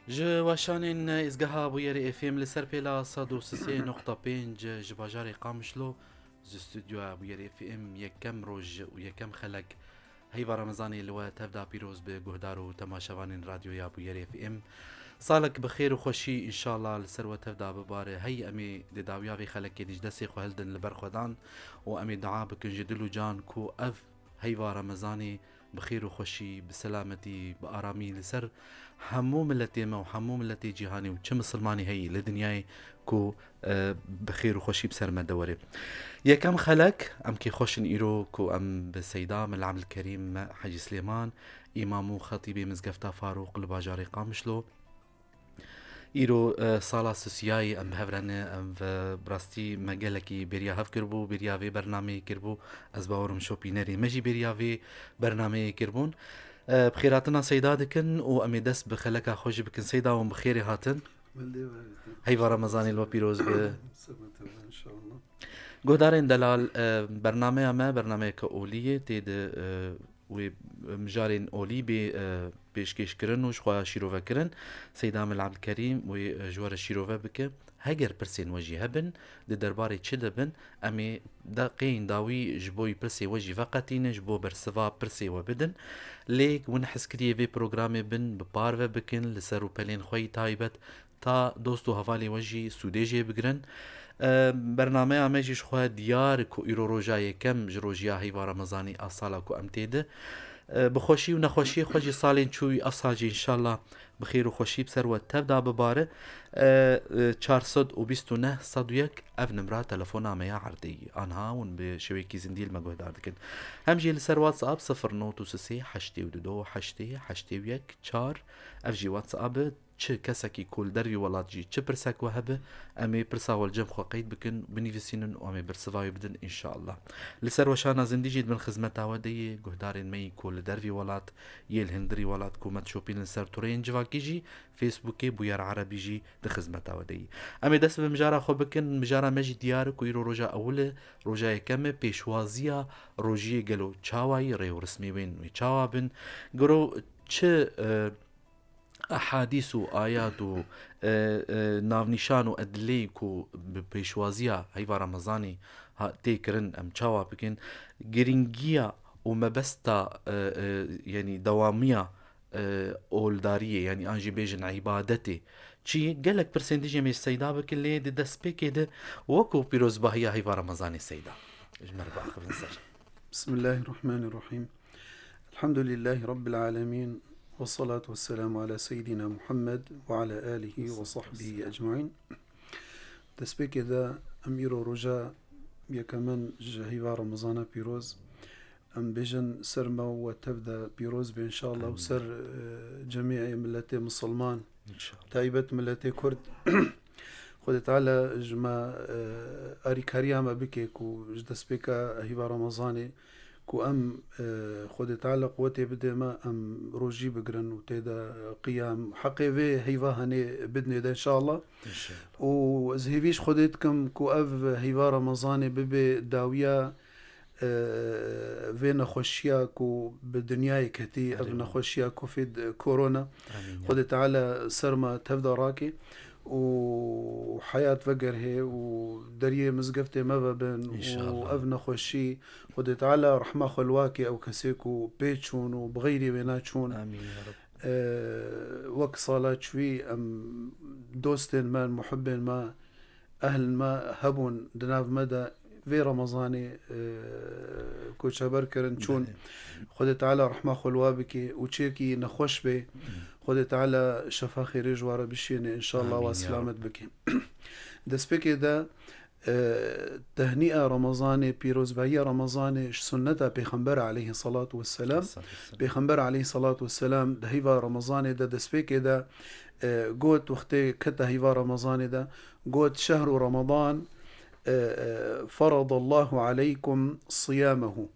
ji weşanên îzgeha bûyerê FM li ser pêla 103.5 ji bajarê Qamişlo ji stûdyoya bûyerê FM yekem roj û yekem xelek heyva Remezanê li we tevda pîroz bi guhdar û temaşevanên radyoya bûyerê FM. Salek bi xêr û xweşî înşallah li ser we tevda bibare. Hey em ê di dawiya vê xelekê dî ji destê xwe hildin li ber xwedan û em ê dua bikin ji dil û can ku ev heyva Remezanê bi xêr û xweşî bi selametî bi aramî li ser hemû milletê me û hemû milletê cîhanê û çi misilmanî heyî li dinyayê ku bi xêr û xweşî bi ser me de were. Yekem xelek em kê xweş in îro ku em bi Seyda Mel Abdulkerîm me Hacî Slêman îmam û xetîbê mizgefta Farûq li bajarê Qamişlo îro sala sosiyayê em hevrene em birastî me gelekî bêriya hev kirbû bêriya vê bernameyê kirbû ez bawerim şopînerê me jî bêriya vê bernameyê kirbûn. بخيراتنا سيدا دكن و امي دست بخلكا خوش بكن سيدا و بخيري هاتن هيفا رمضاني الو بيروز ان شاء الله. قدارين دلال برنامج ما برنامج كأولية تيد و مجارين أولي بيشكيش كرن و شخوا شيروفا كرن سيدا مل عبدالكريم و جوار شيروفا بك هجر برسين وجي هبن دي درباري تشد بن امي داقين داوي جبوي برسي وجي فقطين جبو برسفا برسي وبدن ليك ونحس كريه في بروغرامي بن ببارفا بكن لسرو بلين خوي تايبت تا دوستو هفالي وجي سوديجي بگرن برنامه امجی شخوا دیار کو ایرو روجای کم جروجیا هیوا رمضانی اصالا کو امتیده بخوشی و نخوشی خوشی سالین چوی اصاجی انشالله بخیر و خوشی بسر و تبدا بباره 429 صدويك اف نمرة تلفون عميا عردي انها ون بشويكي زنديل ما قهدار دكن همجي لسر واتساب 09 حشتي ودو حشتي حشتي ويك 4 اف جي واتساب چه کسکی کول دروی ولات جی چه پرسک وهبه امی پرسا والجم خو قید بکن بنیویسینن و امی برسوای بدن ان شاء الله لسر وشانا زندگی من خدمت اودی گهدارین می کول دروی ولات یل هندری ولات کومت شوپین لسر تورین جواکی جی فیسبوکی بویر عربی جی د خدمت اودی امی دست به مجارا خو بکن مجارا مجی دیار کو یرو روجا اول روجا کم پیشوازیا روجی گلو چاوای ریو رسمی بین و چاوابن گرو چه أحاديث وآيات نافنشان وأدليك بيشوازيا هيفا رمضاني تيكرن أم تشاوا بكن جرينجيا ومبستا يعني دوامية أولدارية يعني أنجي بيجن عبادتي چی گلک پرسنتیجی می سیدا بکلی د دسپیک ده وکو پیروز باهیا هیوا رمضان سیدا اجمر باخر نسر. بسم الله الرحمن الرحيم. الحمد لله رب العالمين والصلاة والسلام على سيدنا محمد وعلى آله وصحبه أجمعين. دسبك إذا أمير رجاء يكمن جهيوا رمضان بيروز أم بيجن سرما وتبدا بيروز بإن شاء الله وسر جميع ملتي مسلمان تايبة ملتي كرد خد تعالى جما أريكاريا ما بكيك وجدسبك هيوا رمضاني كو أم خود تعالى قوتي بدي ما أم روجي بقرن وتيدا قيام حقي في هيفا هني بدني ده إن شاء الله وزهيفيش خودتكم كو أف هيفا رمضاني ببي داوية في نخوشيا كو بالدنيا كتي أف نخوشيا كوفيد كورونا خود تعالى سرما تفضى راكي وحياة فقر هي ودريه مزقفتي ما بين وأبنى خوشي خد تعالى رحمة خلواكي أو كسيكو بيتشون وبغيري بيناتشون آمين يا رب. وك صلاة شوي أم دوستين ما محبين ما أهل ما هبون دناف مدى في رمضاني كوشابر كرن شون خد تعالى رحمة خلوابكي وشيكي نخوش بي خد تعالى شفا خير جوارا بشيني إن شاء الله وسلامت بكي دسبكي ده تهنئة رمضاني بيروز بهي رمضاني سنة بيخنبر عليه الصلاة والسلام بيخنبر عليه الصلاة والسلام ده هيفا رمضاني ده دسبكي ده قوت وقتي كتا هيفا رمضاني ده قوت شهر رمضان فرض الله عليكم صيامه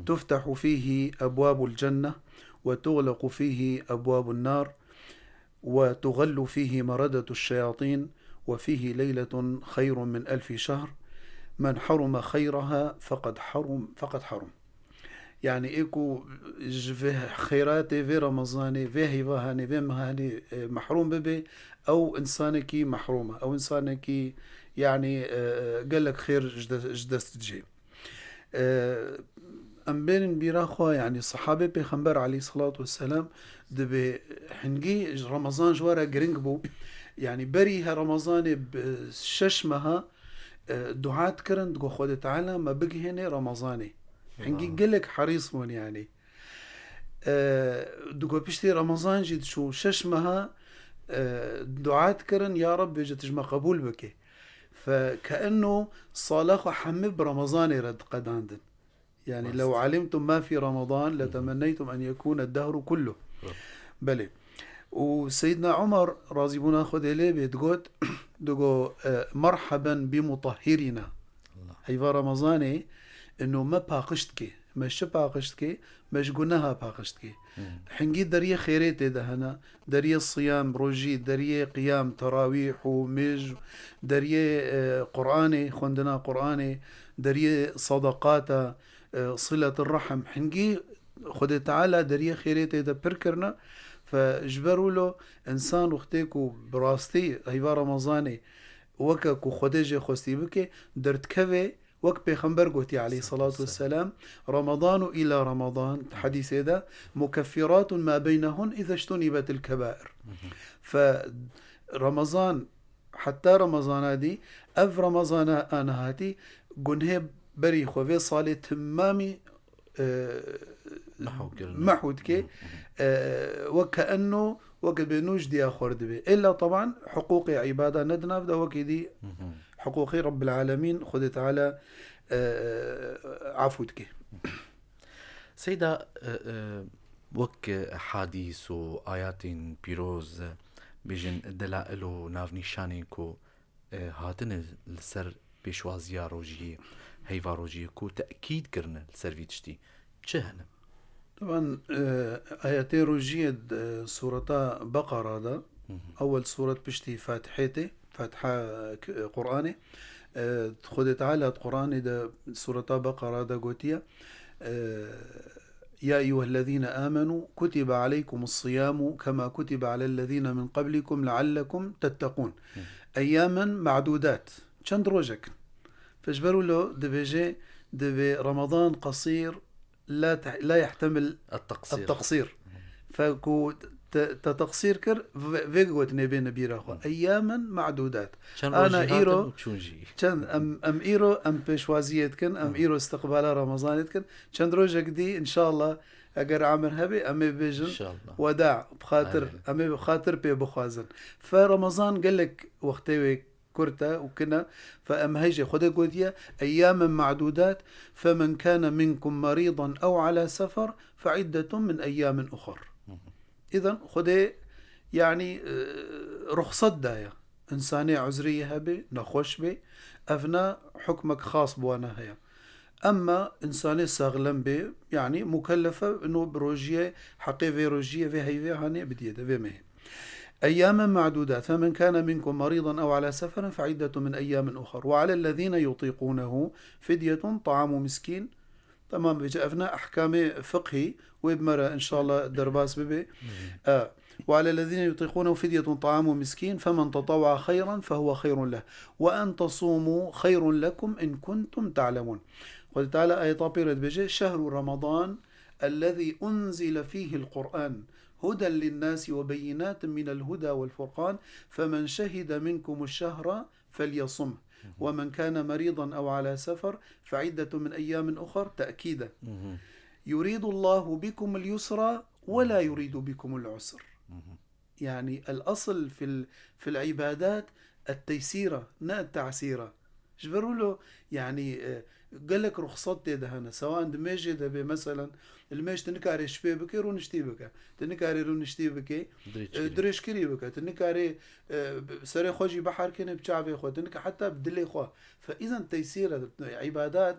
تفتح فيه أبواب الجنة وتغلق فيه أبواب النار وتغل فيه مردة الشياطين وفيه ليلة خير من 1000 شهر من حرم خيرها فقد حرم يعني إيكو في خيراتي في رمضاني في هيفاهاني في مهاني محروم ببي أو إنسانكي محرومة أو إنسانكي يعني قال لك خير جدست تجي أم بين بيراخوا يعني صحابة بيخنبر عليه الصلاة والسلام دبي حنجي رمضان جوارا جرينجبو يعني بريها رمضان بششمها دعاة كرن دقو خود تعالى ما بقي هنا رمضاني حنجي قلك حريص من يعني دقو بيشتي رمضان جيد شو ششمها دعاة كرن يا رب جتجمع قبول بك فكأنه صالح حمب رمضان رد قداندن يعني لو علمتم ما في رمضان لتمنيتم أن يكون الدهر كله بلي وسيدنا عمر رضي الله عنه خد إليه بيتقول دقو مرحبا بمطهرنا هيفا رمضاني إنه ما باقشتكي مش باقشتكي مش قلناها باقشتكي حنجي دريه خيريتي دهنا دريه الصيام روجي دريه قيام تراويح ومج دريه قرآني خندنا قرآني دريه صدقات صلة الرحم حنجي خد تعالى دريه خيريتي ده بركرنا فجبروا له إنسان وختيكو براستي هيفا رمضاني وكاكو خديجة خوستي بكي درت كفي وك بيخنبر قوتي عليه الصلاة والسلام رمضان إلى رمضان حديث هذا مكفرات ما بينهن إذا اجتنبت الكبائر فرمضان حتى رمضان هذه أف رمضان أنا هاتي قنهب بري خوفي صالي تمامي محود كي وكأنه وكبنوش دي أخورد به إلا طبعا حقوق عبادة ندنا فده وكدي حقوق رب العالمين خذ تعالى عفوتك سيدة وك حديث وآيات بيروز بيجن دلائل وناف نشانيكو هاتن السر بيشوازيا روجيه هيفا روجيه كو تأكيد كرنا السرفيتشتي چهنا طبعا آياتي روجيه سورة بقرة ده أول سورة بشتي فاتحة قرآني خذ تعالى قرآني ده سورة بقرة ده قوتية يا أيها الذين آمنوا كتب عليكم الصيام كما كتب على الذين من قبلكم لعلكم تتقون أياما معدودات چند روجك فاجبروا له دبي رمضان قصير لا يحتمل التقصير فكو تقصير كر فيغوت نبي بيراخو اياما معدودات انا ايرو كان ام ايرو ام بشوازيت كن ام ايرو استقبال رمضان كن چند روجك دي ان شاء الله اگر عامر هبي ام بيجن وداع بخاطر ام بخاطر بي بخوازن فرمضان قال لك وقتي كرتا وكنا فأم هيجي خده قودية أياما معدودات فمن كان منكم مريضا أو على سفر فعدة من أيام أخر إذن خده يعني رخصة داية إنسانية عذرية هبي نخوش بي أفنا حكمك خاص بوانا هيا أما إنسانية ساغلم بي يعني مكلفة إنه بروجية حقي في روجية في هيفي هاني بديدة في مهي أياما معدودات فمن كان منكم مريضا أو على سفر فعدة من أيام أخر وعلى الذين يطيقونه فدية طعام مسكين تمام بجأفنا أحكام فقهي وبمرة إن شاء الله درباس ببي وعلى الذين يطيقونه فدية طعام مسكين فمن تطوع خيرا فهو خير له وأن تصوموا خير لكم إن كنتم تعلمون قال تعالى آية طابيرة بجي شهر رمضان الذي أنزل فيه القرآن هدى للناس وبينات من الهدى والفرقان فمن شهد منكم الشهر فليصمه ومن كان مريضا أو على سفر فعدة من أيام أخر تأكيدا يريد الله بكم اليسر ولا يريد بكم العسر يعني الأصل في العبادات التيسيرة لا التعسيرة جبروا له يعني قال لك رخصت دهنا سواء دمجي دبي مثلا الماش تنكاري شبي بكي رون نشتي بك تنكاري رون نشتي بكي دريش كري بك تنكاري سري خوجي بحر كن بشعبي خو تنك حتى بدلي خو فاذا تيسير عبادات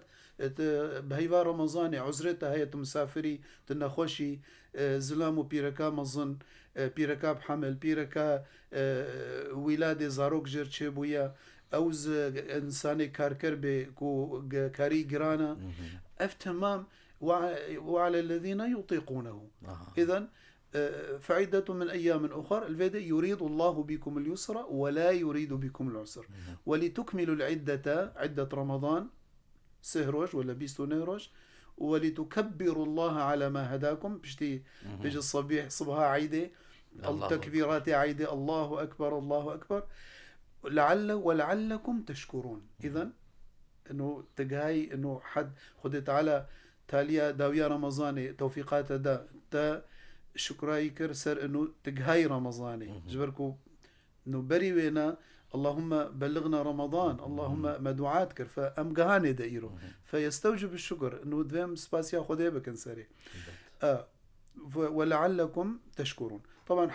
بهيفا رمضان عذرتها هي مسافري تنخوشي زلام وبيركا مظن بيركا بحمل بيركا ولادة زاروك جرتشي بويا اوز انساني كاركر بي كو كاري جرانا اف تمام وعلى الذين يطيقونه. إذن فعدة من أيام أخر الفيدة يريد الله بكم اليسر ولا يريد بكم العسر ولتكملوا العدة عدة رمضان سهروج ولا بيستو نهروج ولتكبروا الله على ما هداكم بيجي الصبيح صبها عيدة التكبيرات عيدة الله أكبر الله أكبر ولعلكم تشكرون. إذن إنه تجاي إنه حد خدت على تاليا داوية رمضاني توفيقات دا شكراي كرسر إنه تجاي رمضاني جبركو إنه بري وينا اللهم بلغنا رمضان اللهم مدعات كر فأم جهاني دايرو فيستوجب الشكر إنه دوام سباسيا خديه بكنسري ولعلكم تشكرون. طبعا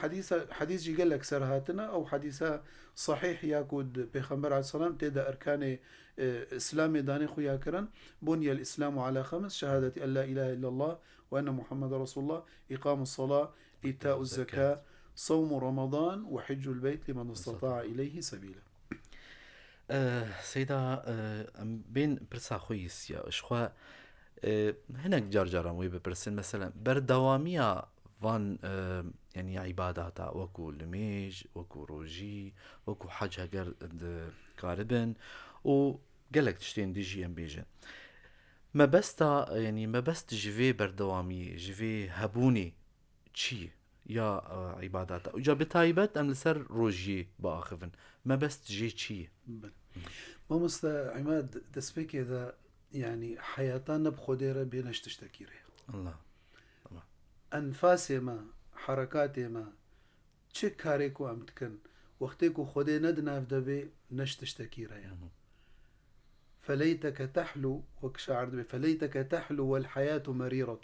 حديث جي قال لك سرهاتنا أو حديثها صحيح ياكود بيخمبر عليه السلام تيدا أركان إسلامي داني خويا كرن بني الإسلام على 5 شهادة أن لا إله إلا الله وأن محمد رسول الله إقام الصلاة إيتاء الزكاة صوم رمضان وحج البيت لمن استطاع إليه سبيلا. سيدا بين برسا خويس يا إشخوا هناك جارجارا موي ببرسن مثلا بردوامية فان يعني عباداتا وكو لميج وكو روجي وكو حج هجر كاربن وقالك تشتين دي جي ام بيجن ما بستا يعني ما بست جيفي بردوامي جيفي هبوني تشي يا عباداتا وجا بتايبت ام لسر روجي باخفن ما بست جي تشي ما مستا عماد تسبيك اذا يعني حياتنا بخديرة بينش تشتكيره الله أنفاسي ما حركاتي ما چه كاريكو أمتكن وقتيكو خدي ندنا فدبي نش تشتكيره يعني. فليتك تحلو وكشعر دبي فليتك تحلو والحياة مريرة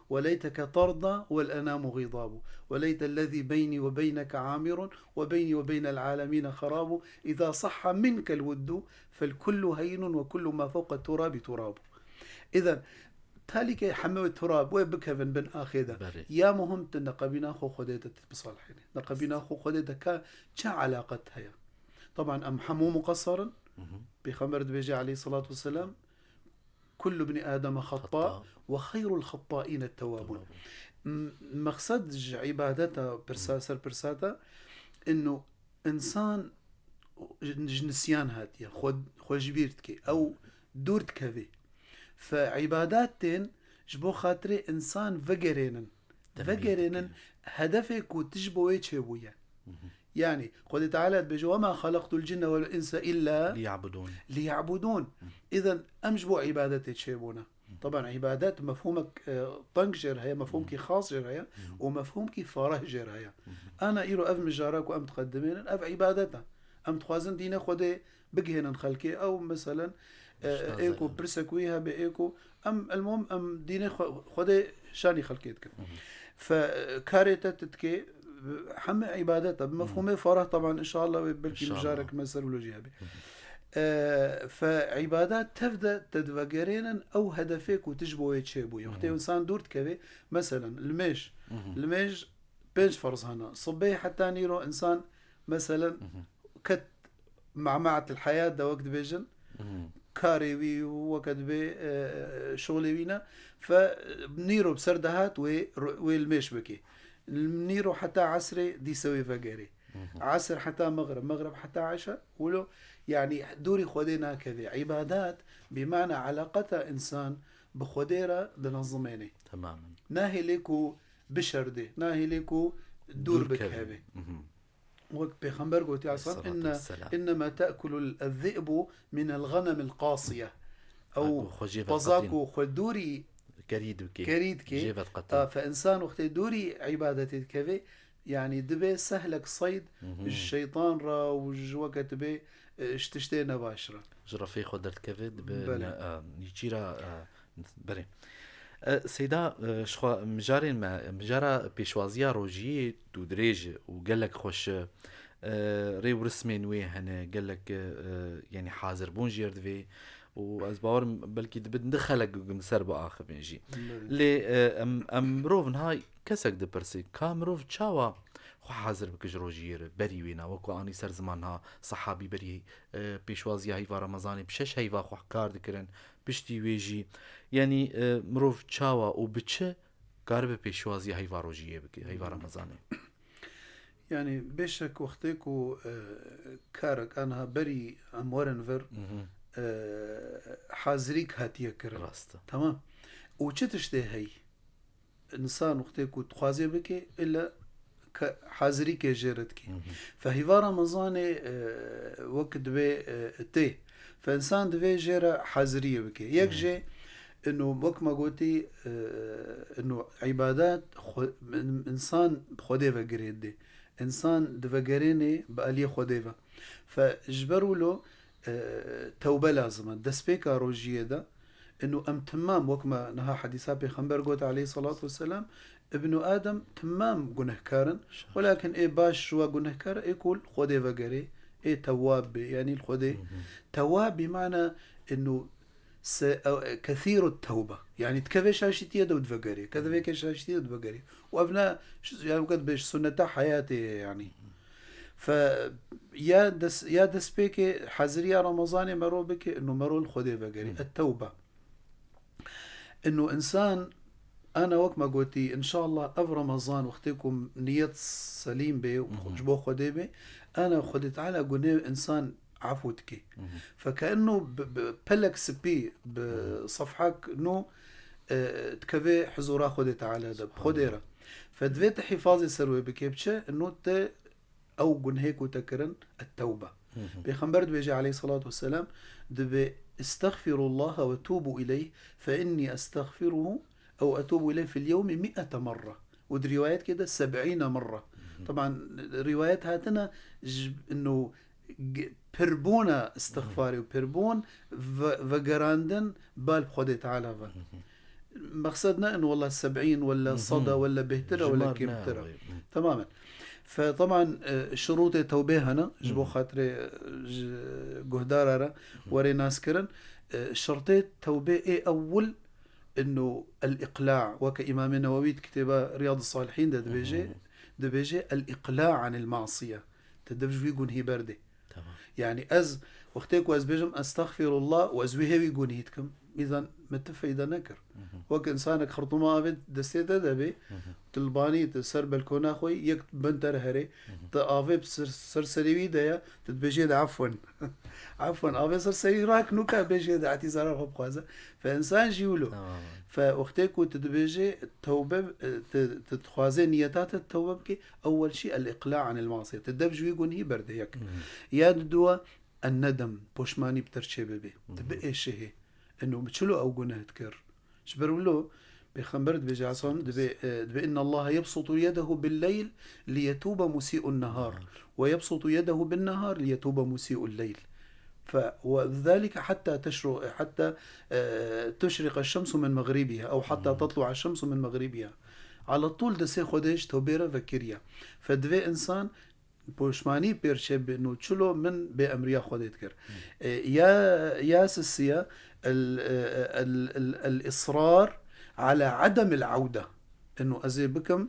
وليتك ترضى والأنام غضاب وليت الذي بيني وبينك عامر وبيني وبين العالمين خراب إذا صح منك الود فالكل هين وكل ما فوق التراب تراب. إذا تالي حمو التراب وبكفن بن آخذة يا مهم تنقبنا خو خديتة بصالحين نقبنا خو خديتة كا علاقتها طبعا أم حمو مقصرا بخمر بيجي عليه الصلاة والسلام كل ابن آدم خطاء وخير الخطائين التوابون. مقصد عبادته برساتا إنه إنسان نسيان هاتيا خود جبيرتك أو دورتك في فعباداتين جبو خاطري إنسان فقرينن هدفك وتجبو يتشبويا يعني قد تعالى بجوا وما خلقت الجن والإنس إلا ليعبدون. إذن أمجبو عبادتي تشيبونا. طبعا عبادات مفهومك طنق جر هيا مفهومك خاص جر هيا ومفهومك فرح جر هيا. أنا إيرو أف مجارك وأم تقدمين أف عبادتها أم تخوازن دينا خده بقهنا خلقي أو مثلا إيكو برسكويها بإيكو أم المهم أم دينا خده شاني خلقيتك فكاريتا تتكي حم عبادتها بمفهومه فرح طبعا إن شاء الله بلكي مجارك مثل ولوجيها بي فعبادات تبدأ تدفقرين أو هدفك وتجبو يتشيبو يختي إنسان دورت كذا مثلا الميج بينش فرض هنا صبي حتى نيرو إنسان مثلا كت معمعة الحياة دا وقت بيجن كاريوي وقت بي شغلي بينا فنيرو بسردهات والميش بكي نيرو حتى عصري دي سوي فقري عصر حتى مغرب حتى عشاء ولو يعني دوري خدينا كذا عبادات بمعنى علاقتها إنسان بخديرة دنظميني تماما ناهي ليكو بشردي ناهي ليكو دور بكهبي وقت بيخمبر قلت عصام إنما تأكل الذئب من الغنم القاصية أو بزاكو خدوري كريد كي فإنسان وقت دوري عبادتي كذا يعني دبي سهلك صيد الشيطان را وجوكت بي اشتشتينا باشرة جرافي خدرت كفيد نيجيرا بري سيدا شخوا مجارا بيشوازيا روجي دودريج وقالك خوش ري ورسمين ويه هنا قالك يعني حاضر بونجير دفي وازباور بلكي دبد ندخلك مسر باخر بنجي لي ام روفن هاي كسك دبرسي كامروف تشاوا خو حاضر بك جروجير بري وينا وكو اني سر زمانها صحابي بري بيشوازي هيفا رمضان بشش هيفا خو كار دكرن بشتي ويجي يعني مروف تشاوا وبتش قارب بيشوازي هيفا روجيه بك هيفا رمضان يعني بشك وقتكو كارك أنا بري أمورن فر حاضريك هاتيه كرن راستا تمام وشتشتي هي إنسان وقتكو تخازي بك إلا حاضري كجيرتك فهيفا رمضان وقت بي تي فإنسان دبي جيرة حاضرية بك يكجي إنه وقت ما قلتي إنه عبادات إنسان بخديفة قريد دي إنسان دفقريني بقالية خديفة فجبروا له توبة لازمة دسبيكا روجية ده إنه أم تمام وكما نها حديثات بيخنبر قوت عليه الصلاة والسلام ابن آدم تمام جنهكارن ولكن إيه باش شو جنهكار يقول خدي فقري إيه تواب يعني الخدي تواب بمعنى إنه كثير التوبة يعني تكفيش هالشيء يده وتفقري كذا فيكش هالشيء يده وتفقري وأبناء يعني قد بيش سنة حياتي يعني ف يا دس بيك حزريا رمضان مرو بك إنه مرو الخدي فقري التوبة إنه إنسان أنا وقت ما قلتي إن شاء الله أف رمضان وقتكم نية سليم بي وجبو خدي بي أنا خدت على قني إنسان عفوتك فكأنه بلك سبي بصفحك نو تكفي حزورا خدت على ده بخديرة فدفيت حفاظي سروي بكيبشة إنه ت أو قنهيك وتكرن التوبة بيخنبرد بيجي عليه الصلاة والسلام دبي استغفروا الله وتوبوا إليه فإني أستغفره أو أتوب إليه في اليوم 100 مرة ودي روايات كده 70 مرة طبعا روايات هاتنا إنه بيربونا استغفاري وبيربون فقراندن بال بخدي تعالى مقصدنا إنه والله 70 ولا صدى ولا بهترة ولا كيمترة تماما فطبعا شروط توبه هنا جبو خاطري جهدارة وري ناس كرن شرطي توبه ايه اول انه الاقلاع وكإمام النووي كتب رياض الصالحين ده دبيجي الاقلاع عن المعصية تدبج فيقون هي بردي يعني از وقتك واز بيجم استغفر الله وازويه يقون هيتكم اذا متفى اذا نكر وك انسانك خرطوما ابد دستيتا دبي تلباني تسر بالكونا خوي يك بنتر هري تافي بسر سريوي ديا تتبجي عفوا عفوا افي سر سري راك نوكا بيجي دا اعتذار خب خوازا فانسان جيولو فوقتك تتبجي التوبه تتخوازي نياتات التوبه كي اول شيء الاقلاع عن المعصيه تدبج ويقول هي برد هيك يا دوا الندم بوشماني بترشي بي تبقى شيء انه بتشلو او جناه تكر شبروا له بخنبرت بجاسون دبي إن الله يبسط يده بالليل ليتوب مسيء النهار ويبسط يده بالنهار ليتوب مسيء الليل وذلك حتى تشرق الشمس من مغربها أو حتى تطلع الشمس من مغربها على طول دسي خدش توبيرا فكريا فدبي إنسان بوشماني بيرشب إنه تشلو من بأمريا خدت كر يا سسيا الإصرار على عدم العودة إنه أزي بكم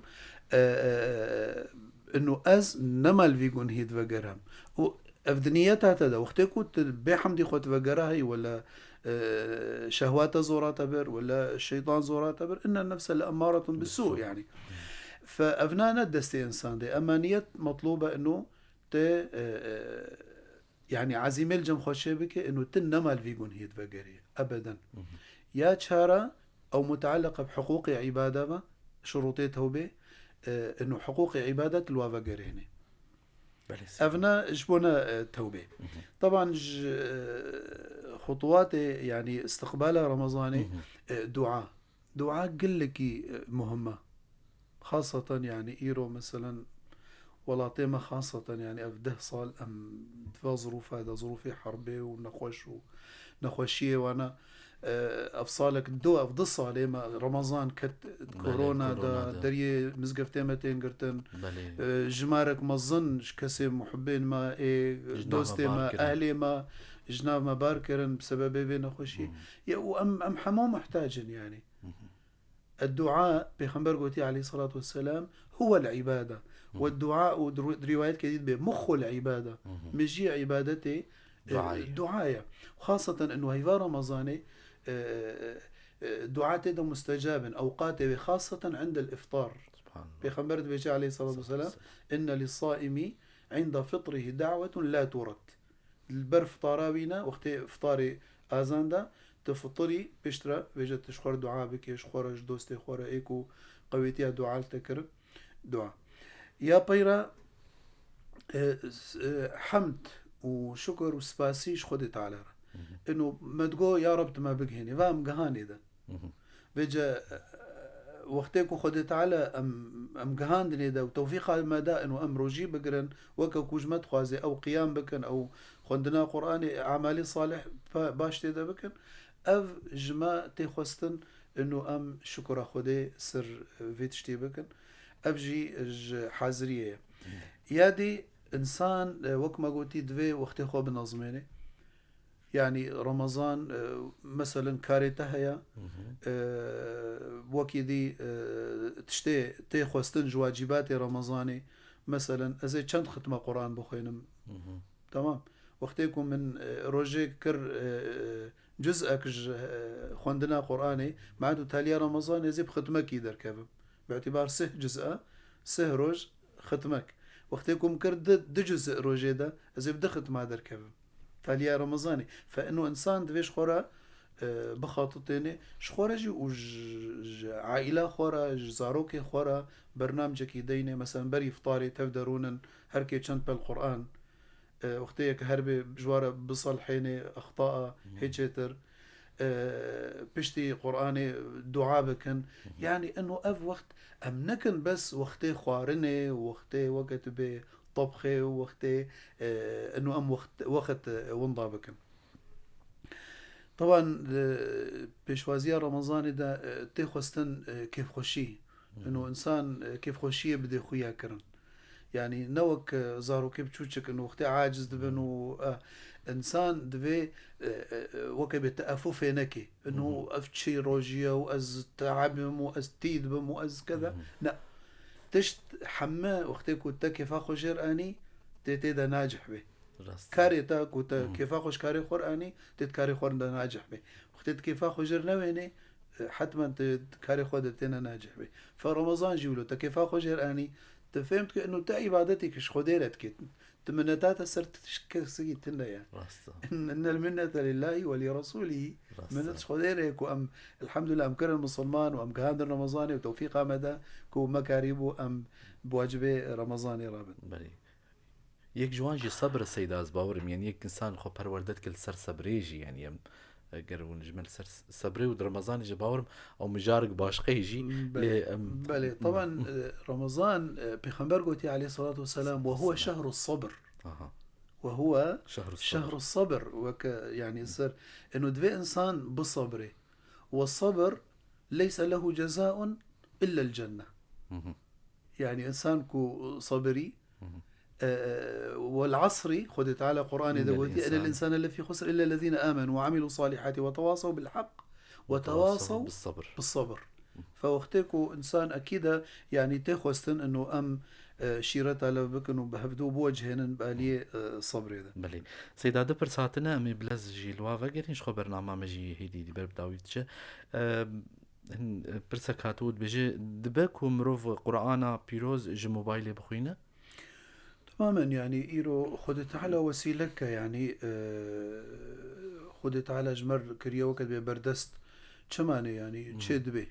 إنه أز نمال فيجون هيد وجرهم وأفدنيتها تدا وقتكو بحمدي خوت وجرها ولا شهوات زورات بر ولا الشيطان زورات بر إن النفس لأمارة بالسوء يعني فأفنانا دستي إنسان دي أمانية مطلوبة إنه يعني عزيمة الجم خوشبك إنه تنمال فيجون هيد وجري أبدا يا تشارة أو متعلقة بحقوق عبادة شروطي توبة إنه حقوق عبادة الوافا قريني أفنا جبونا توبة طبعا خطوات يعني استقبال رمضاني دعاء قلكي مهمة خاصة يعني إيرو مثلا ولا طيمة خاصة يعني أفده صال أم تفا ظروف هذا ظروفي حربي ونخوشية وأنا أفصالك دو أفضل صالي ما رمضان كت كورونا دا دري مزقفتين متين قرتن جمارك ما ظنش كسي محبين ما دوستي ما أهلي ما جناب ما باركرن بسبب بينا خوشي أم حمو محتاجن يعني الدعاء بيخنبر قوتي عليه الصلاة والسلام هو العبادة والدعاء روايات كثير بمخ العبادة مجي عبادتي دعاية، وخاصة أنه هيفا رمضاني دعاتي ده مستجابا أوقاته خاصة عند الإفطار. بيخبرت بيجي عليه الصلاة والسلام إن للصائم عند فطره دعوة لا ترد. البرف طاراوينا وقت إفطاري آزان دا تفطري بشترا بيجت تشخور دعاء بك يشخور جدوستي خورا إيكو قويتيا دعاء تكر دعاء يا بيرا حمد وشكر وسباسيش خدت على إنه ما تقول يا رب ما بقهني فام قهاني ده بيجا وقتك خدت على أم جهاندني ده وتوفيق المدى إنه أم روجي بقرن وكوجمت خوازي أو قيام بكن أو خندنا قرآني أعمالي صالح باش تدا بكن أف جما تخستن إنه أم شكر خدي سر فيتشتي بكن أفجي حازرية يادي إنسان وك ما قلتي دوي وقت خو بنظميني يعني رمضان مثلا كاريته هيا وكيدي تشتي تخوستن واجبات رمضاني مثلا ازي چند ختمه قرآن بخوينم تمام وقتيكم من روجي كر جزءك خوندنا قرآني معدو تاليا رمضان يزيب ختمك يدر كذب باعتبار سه جزء سه روج ختمك وقتيكم كر د جزء روجي ده يزيب دخت ما در كذب تاليا رمضاني فإنه إنسان دفيش خورا بخاطتيني شخورا جي عائلة خورا زاروكي خورا برنامجك يديني مثلا بري فطاري تفدرون هركي چند بالقرآن وقتيك هربي بجوارة بصلحيني أخطاء هيجيتر بشتي قرآني دعاء بكن يعني إنه أف وقت أمنكن بس وقتي خوارني وقتي وقت بطبخي وقتي إنه أم وقت ونضا بكن. طبعا بشوازية رمضان ده تخستن كيف خوشي إنه إنسان كيف خوشية بدي خويا كرن يعني نوك زارو كيف تشوشك إنه وقتي عاجز دبنو إنسان دبي وكي بتأفوف نكي إنه أفتشي روجيا وأز تعبم وأز تيدبم وأز كذا لا تشت حما وقتي كنت كيف أخوشير أني تيدا ناجح به كاري تا كنت كيف أخوش كاري خور أني تتكاري خور دا ناجح به وقتي كيف أخوشير نويني حتما تكاري خور دتنا ناجح به فرمضان جيولو تا كيف أخوشير أني تفهمت إنه تا عبادتك إيش خديرتك تمنتات سرت كسي تنا يعني إن المنة لله ولرسوله منت خديرك وأم الحمد لله أم كرم المسلمان وأم كهان رمضاني وتوفيق مدى كو مكاريبو أم بواجبه رمضاني رابط بلي يك جوانجي صبر السيدة أزباورم يعني يك إنسان خو پروردت كل سر صبريجي يعني أم قرون جمل سر صبري ود رمضان جباورم أو مجارك باشقي يجي بلي طبعا رمضان بيخنبر قوتي عليه الصلاة والسلام وهو شهر الصبر وهو شهر الصبر يعني يصير إنه دوي إنسان بالصبر والصبر ليس له جزاء إلا الجنة يعني إنسان كو صبري والعصر خذ تعالى قرآن دوتي أن الإنسان اللي في خسر إلا الذين آمنوا وعملوا الصالحات وتواصوا بالحق وتواصوا بالصبر فوقتكو إنسان أكيد يعني تخوستن إنه أم شيرتا لو بكنوا بهفدو بوجهن بالي صبر هذا. بلي سيدا دبر ساعتنا أمي بلز جيلوا فقرينش خو برنامج هيدي دي بربداويتش برسك هاتود بيجي دبكو مروف قرآن بيروز جي موبايلي بخوينه تماما يعني إيرو خدت على وسيلك يعني خدت على جمر كريا وقت ببردست شماني يعني تشد به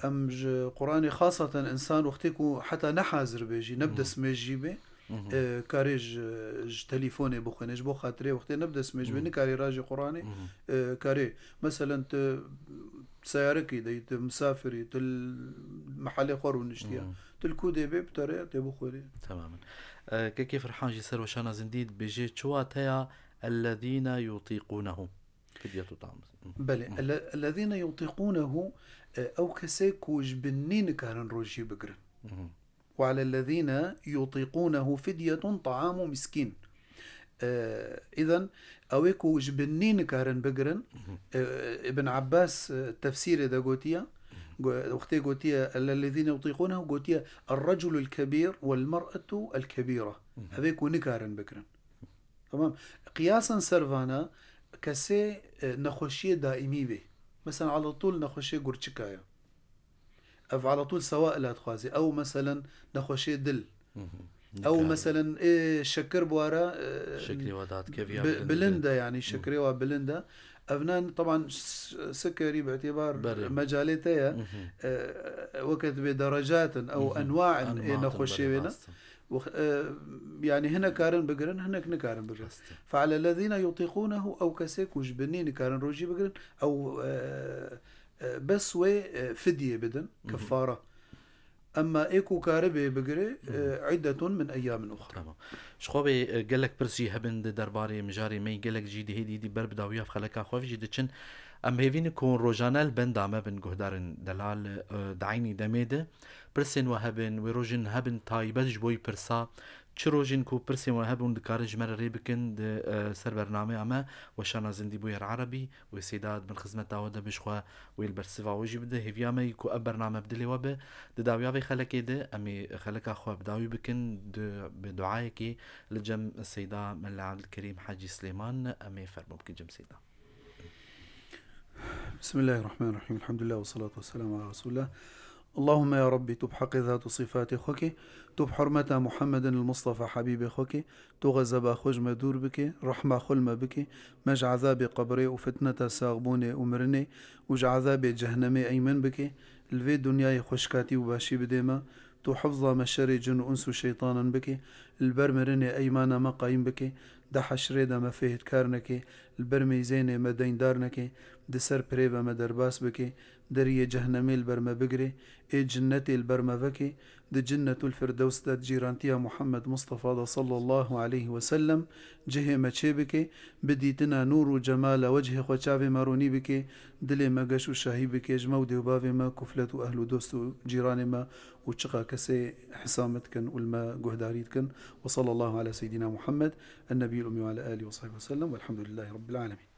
أمج قرآني خاصة إنسان وقتكو حتى نحازر بيجي نبدأ سميجي به كاريج تليفوني بخنج بو خاطري وقت نبدأ سميج به نكاري راجي قرآني كاري مثلا سياركي ديت مسافري تل محل خور نشتيا تلكودي بي بطريقة تبو خوري تماما كيف رح نجي سر وشانا زنديد بيجي شواتها الذين يطيقونه فدية طعام بلي الذين يطيقونه أو كسيكو جبنين كارن روجي بقرن وعلى الذين يطيقونه فدية طعام مسكين إذن أويكو جبنين كارن بقرن ابن عباس تفسير داغوتيا وقتي قوتيا الذين يطيقونه قوتيا الرجل الكبير والمرأة الكبيرة هذيك ونكارن بكرن تمام. قياسا سرفانا كسي نخوشية دائمي به مثلا على طول نخوشية قرشكايا أو على طول سواء لا تخوازي أو مثلا نخوشية دل أو مثلا شكر بوارا شكري ودات بلندا يعني شكري وبلندا أفنان طبعا سكري باعتبار مجالتها وقت بدرجات أو أنواع نخوشينا يعني هنا كارن بقرن هناك نكارن بقرن. فعلى الذين يطيقونه أو كسيك وجبني نكارن روجي بقرن أو بس فدية بدن كفارة. أما إيكو كاربي بقري عدة من أيام أخرى. تمام. شخوبي قالك برسي هبن درباري مجاري مي قالك جيدي هيدي دي برب داوية في خلقها خوف جيدي چن أم هيفين كون روجانال بن دامه بن قهدارن دلال دعيني دميده برسن وهبن وروجن هبن تايبت جبوي برسا چه روجن كو برسن وهبن دكارج مرة بكن سر برنامه أما وشانا زندي بوير عربي وسيداد من خدمة داوده بشخوا ويلبرسفا وجي بده هيفيامي كو برنامه بدلي وبه داويا في خلقه ده أمي خلقها خوا بداوي بكن بدعايكي لجم السيدة ملا عبد الكريم حاجي سليمان أمي فرمو بكن جم سيدة. بسم الله الرحمن الرحيم. الحمد لله والصلاة والسلام على رسول الله. اللهم يا ربي تبحق ذات صفات خوكي تب حرمة محمد المصطفى حبيب خوكي تغزب خوج مدور بك رحمة خلم بك مج عذاب قبري وفتنة ساغبوني أمرني وج عذاب جهنمي أيمن بك الفي دنياي خشكاتي وباشي بديما تو حفظ مشاري جن أنس شيطانا بك البرمرني أيمان ما قايم بك دح شريدا ما فيه كارنك البرمي زيني ما دين دارنك دسر بريبا ما درباس بك دري جهنمي البرما بقري اي جنتي البرما بكي دي جنة الفردوس دات جيرانتيا محمد مصطفى صلى الله عليه وسلم جهة ما بكي بديتنا نور وجمال وجه خوشافي ماروني بكي دلي ما قشو شاهي بكي جمودي وبافي ما كفلة أهل دوست جيران ما وشقا كسي حسامتكن والما قهداريتكن. وصلى الله على سيدنا محمد النبي الأمي وعلى آله وصحبه وسلم والحمد لله رب العالمين.